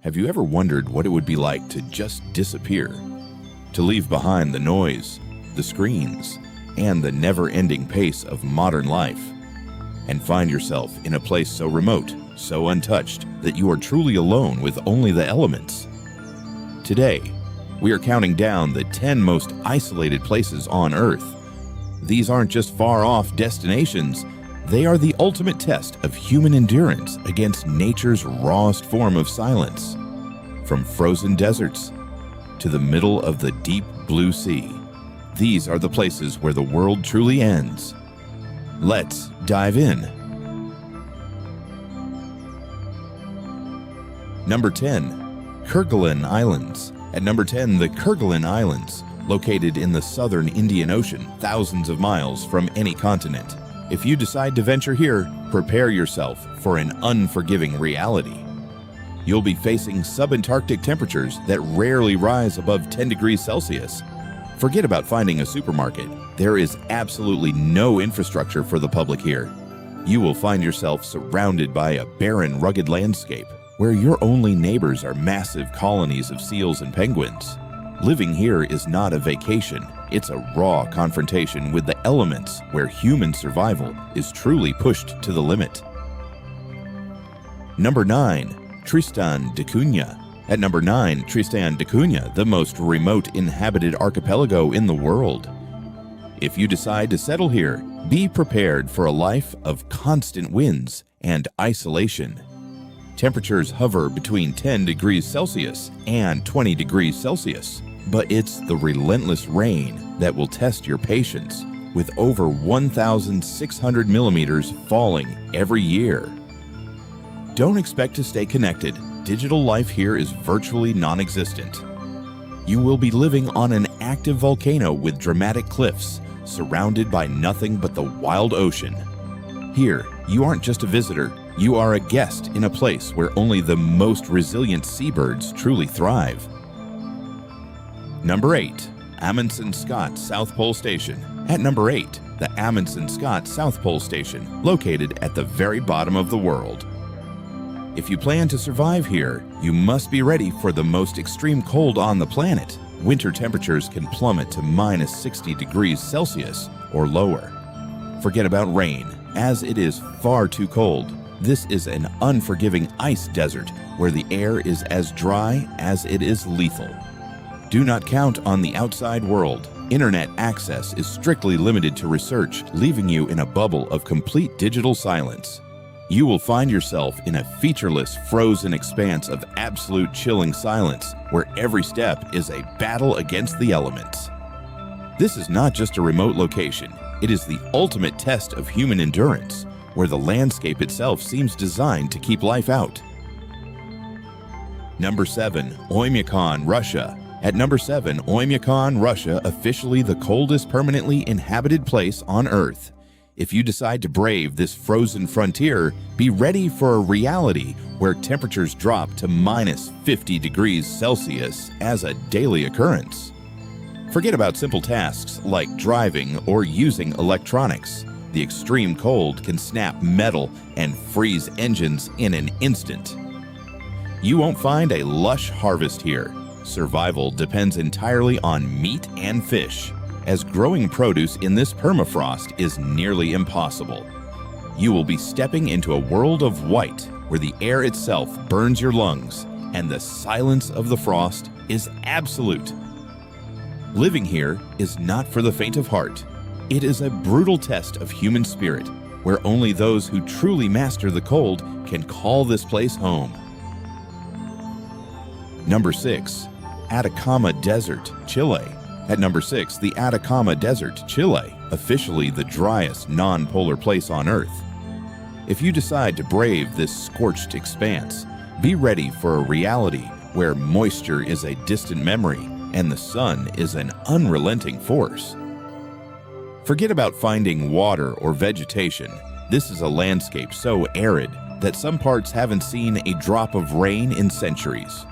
Have you ever wondered what it would be like to just disappear? To leave behind the noise, the screens, and the never-ending pace of modern life, and find yourself in a place so remote, so untouched, that you are truly alone with only the elements? Today, we are counting down the 10 most isolated places on Earth. These aren't just far-off destinations, they are the ultimate test of human endurance against nature's rawest form of silence. From frozen deserts to the middle of the deep blue sea, these are the places where the world truly ends. Let's dive in. Number 10. Kerguelen Islands. At number 10, the Kerguelen Islands, located in the southern Indian Ocean, thousands of miles from any continent. If you decide to venture here, prepare yourself for an unforgiving reality. You'll be facing subantarctic temperatures that rarely rise above 10 degrees Celsius. Forget about finding a supermarket. There is absolutely no infrastructure for the public here. You will find yourself surrounded by a barren, rugged landscape where your only neighbors are massive colonies of seals and penguins. Living here is not a vacation. It's a raw confrontation with the elements where human survival is truly pushed to the limit. Number 9. Tristan da Cunha. At number 9, Tristan da Cunha, the most remote inhabited archipelago in the world. If you decide to settle here, be prepared for a life of constant winds and isolation. Temperatures hover between 10 degrees Celsius and 20 degrees Celsius. But it's the relentless rain that will test your patience, with over 1,600 millimeters falling every year. Don't expect to stay connected. Digital life here is virtually non-existent. You will be living on an active volcano with dramatic cliffs, surrounded by nothing but the wild ocean. Here, you aren't just a visitor, you are a guest in a place where only the most resilient seabirds truly thrive. Number 8. Amundsen Scott South Pole Station. At number 8, the Amundsen Scott South Pole Station, located at the very bottom of the world. If you plan to survive here, you must be ready for the most extreme cold on the planet. Winter temperatures can plummet to minus 60 degrees Celsius or lower. Forget about rain, as it is far too cold. This is an unforgiving ice desert where the air is as dry as it is lethal. Do not count on the outside world. Internet access is strictly limited to research, leaving you in a bubble of complete digital silence. You will find yourself in a featureless, frozen expanse of absolute chilling silence, where every step is a battle against the elements. This is not just a remote location. It is the ultimate test of human endurance, where the landscape itself seems designed to keep life out. Number 7. Oymyakon, Russia. At number 7, Oymyakon, Russia, officially the coldest permanently inhabited place on Earth. If you decide to brave this frozen frontier, be ready for a reality where temperatures drop to minus 50 degrees Celsius as a daily occurrence. Forget about simple tasks like driving or using electronics. The extreme cold can snap metal and freeze engines in an instant. You won't find a lush harvest here. Survival depends entirely on meat and fish, as growing produce in this permafrost is nearly impossible. You will be stepping into a world of white, where the air itself burns your lungs, and the silence of the frost is absolute. Living here is not for the faint of heart. It is a brutal test of human spirit, where only those who truly master the cold can call this place home. Number 6. Atacama Desert, Chile. At number 6, the Atacama Desert, Chile, officially the driest non-polar place on Earth. If you decide to brave this scorched expanse, be ready for a reality where moisture is a distant memory and the sun is an unrelenting force. Forget about finding water or vegetation. This is a landscape so arid that some parts haven't seen a drop of rain in centuries.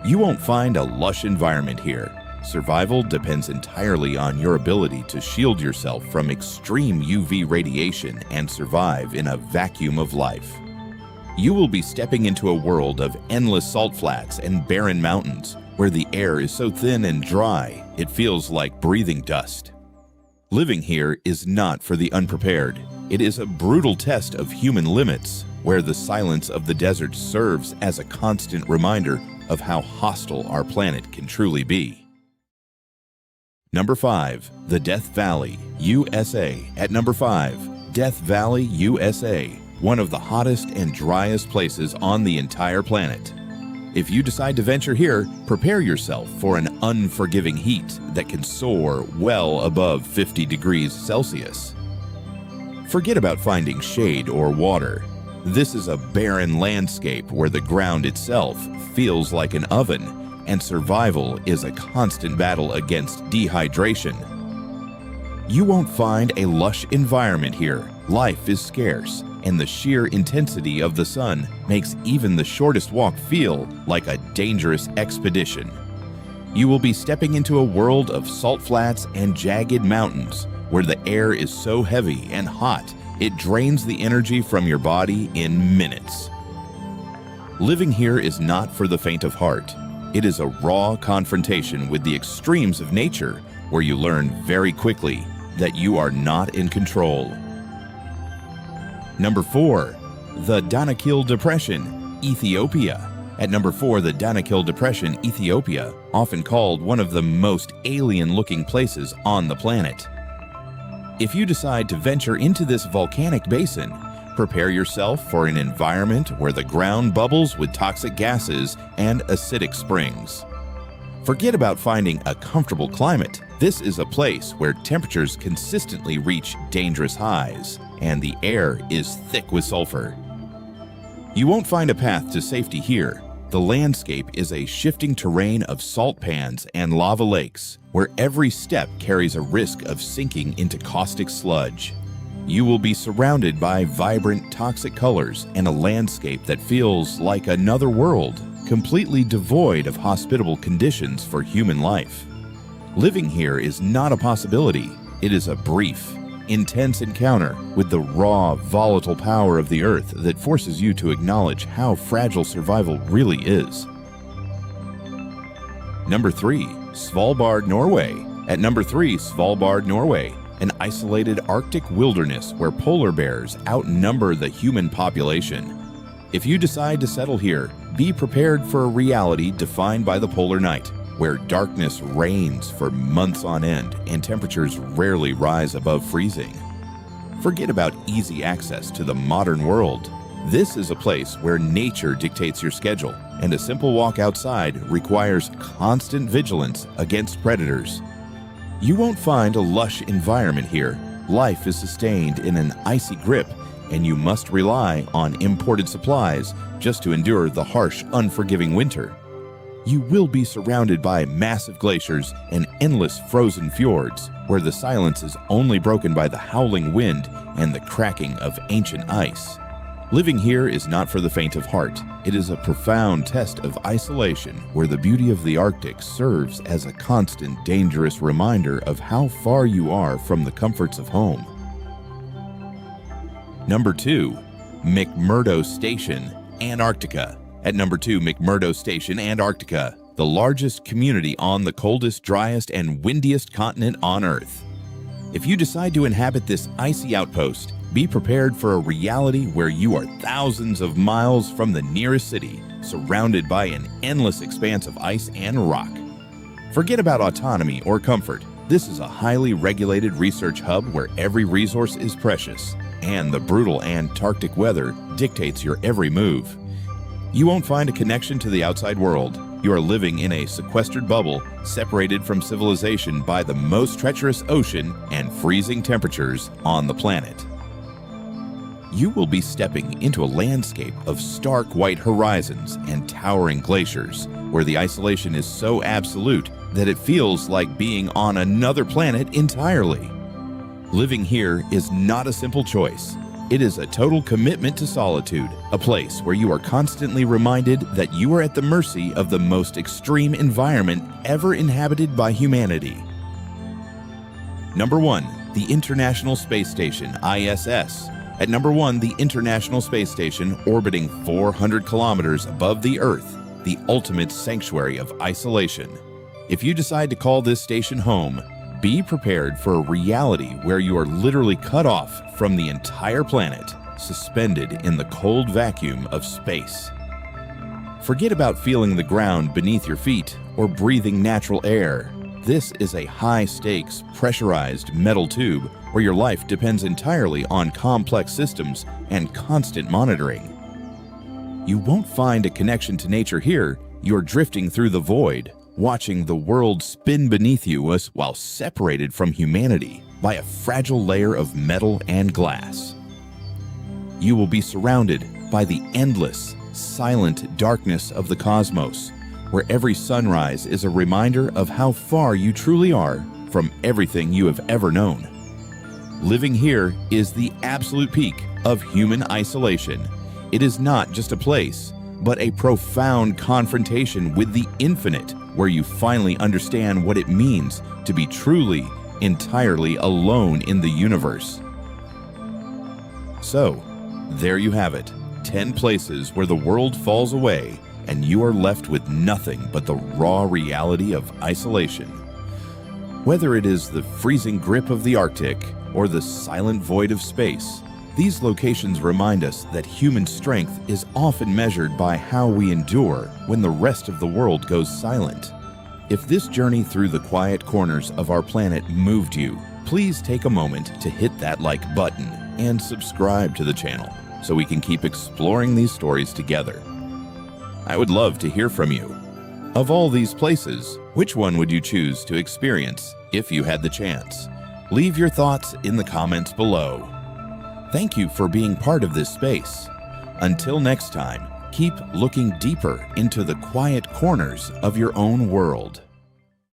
You won't find a lush environment here. Survival depends entirely on your ability to shield yourself from extreme UV radiation and survive in a vacuum of life. You will be stepping into a world of endless salt flats and barren mountains, where the air is so thin and dry, it feels like breathing dust. Living here is not for the unprepared. It is a brutal test of human limits, where the silence of the desert serves as a constant reminder of how hostile our planet can truly be. Number 5. The Death Valley, USA. At number 5, Death Valley, USA, one of the hottest and driest places on the entire planet. If you decide to venture here, prepare yourself for an unforgiving heat that can soar well above 50 degrees Celsius. Forget about finding shade or water. This is a barren landscape where the ground itself feels like an oven, and survival is a constant battle against dehydration. You won't find a lush environment here. Life is scarce, and the sheer intensity of the sun makes even the shortest walk feel like a dangerous expedition. You will be stepping into a world of salt flats and jagged mountains, where the air is so heavy and hot it drains the energy from your body in minutes. Living here is not for the faint of heart. It is a raw confrontation with the extremes of nature, where you learn very quickly that you are not in control. Number 4. The Danakil Depression, Ethiopia. At number 4, the Danakil Depression, Ethiopia, often called one of the most alien-looking places on the planet. If you decide to venture into this volcanic basin, prepare yourself for an environment where the ground bubbles with toxic gases and acidic springs. Forget about finding a comfortable climate. This is a place where temperatures consistently reach dangerous highs, and the air is thick with sulfur. You won't find a path to safety here. The landscape is a shifting terrain of salt pans and lava lakes, where every step carries a risk of sinking into caustic sludge. You will be surrounded by vibrant, toxic colors and a landscape that feels like another world, completely devoid of hospitable conditions for human life. Living here is not a possibility. It is a brief, intense encounter with the raw, volatile power of the earth that forces you to acknowledge how fragile survival really is. Number 3. Svalbard, Norway. At number 3, Svalbard, Norway, an isolated Arctic wilderness where polar bears outnumber the human population. If you decide to settle here, be prepared for a reality defined by the polar night, where darkness reigns for months on end and temperatures rarely rise above freezing. Forget about easy access to the modern world. This is a place where nature dictates your schedule, and a simple walk outside requires constant vigilance against predators. You won't find a lush environment here. Life is sustained in an icy grip, and you must rely on imported supplies just to endure the harsh, unforgiving winter. You will be surrounded by massive glaciers and endless frozen fjords, where the silence is only broken by the howling wind and the cracking of ancient ice. Living here is not for the faint of heart. It is a profound test of isolation, where the beauty of the Arctic serves as a constant, dangerous reminder of how far you are from the comforts of home. Number 2. McMurdo Station, Antarctica. At number 2, McMurdo Station, Antarctica, the largest community on the coldest, driest, and windiest continent on Earth. If you decide to inhabit this icy outpost, be prepared for a reality where you are thousands of miles from the nearest city, surrounded by an endless expanse of ice and rock. Forget about autonomy or comfort. This is a highly regulated research hub where every resource is precious, and the brutal Antarctic weather dictates your every move. You won't find a connection to the outside world. You are living in a sequestered bubble, separated from civilization by the most treacherous ocean and freezing temperatures on the planet. You will be stepping into a landscape of stark white horizons and towering glaciers, where the isolation is so absolute that it feels like being on another planet entirely. Living here is not a simple choice. It is a total commitment to solitude, a place where you are constantly reminded that you are at the mercy of the most extreme environment ever inhabited by humanity. Number 1. The International Space Station, ISS. At number 1, the International Space Station, orbiting 400 kilometers above the Earth, the ultimate sanctuary of isolation. If you decide to call this station home, be prepared for a reality where you are literally cut off from the entire planet, suspended in the cold vacuum of space. Forget about feeling the ground beneath your feet or breathing natural air. This is a high-stakes, pressurized metal tube where your life depends entirely on complex systems and constant monitoring. You won't find a connection to nature here. You're drifting through the void, watching the world spin beneath you while separated from humanity by a fragile layer of metal and glass. You will be surrounded by the endless, silent darkness of the cosmos, where every sunrise is a reminder of how far you truly are from everything you have ever known. Living here is the absolute peak of human isolation. It is not just a place, but a profound confrontation with the infinite, where you finally understand what it means to be truly, entirely alone in the universe. So, there you have it, 10 places where the world falls away and you are left with nothing but the raw reality of isolation. Whether it is the freezing grip of the Arctic or the silent void of space, these locations remind us that human strength is often measured by how we endure when the rest of the world goes silent. If this journey through the quiet corners of our planet moved you, please take a moment to hit that like button and subscribe to the channel so we can keep exploring these stories together. I would love to hear from you. Of all these places, which one would you choose to experience if you had the chance? Leave your thoughts in the comments below. Thank you for being part of this space. Until next time, keep looking deeper into the quiet corners of your own world.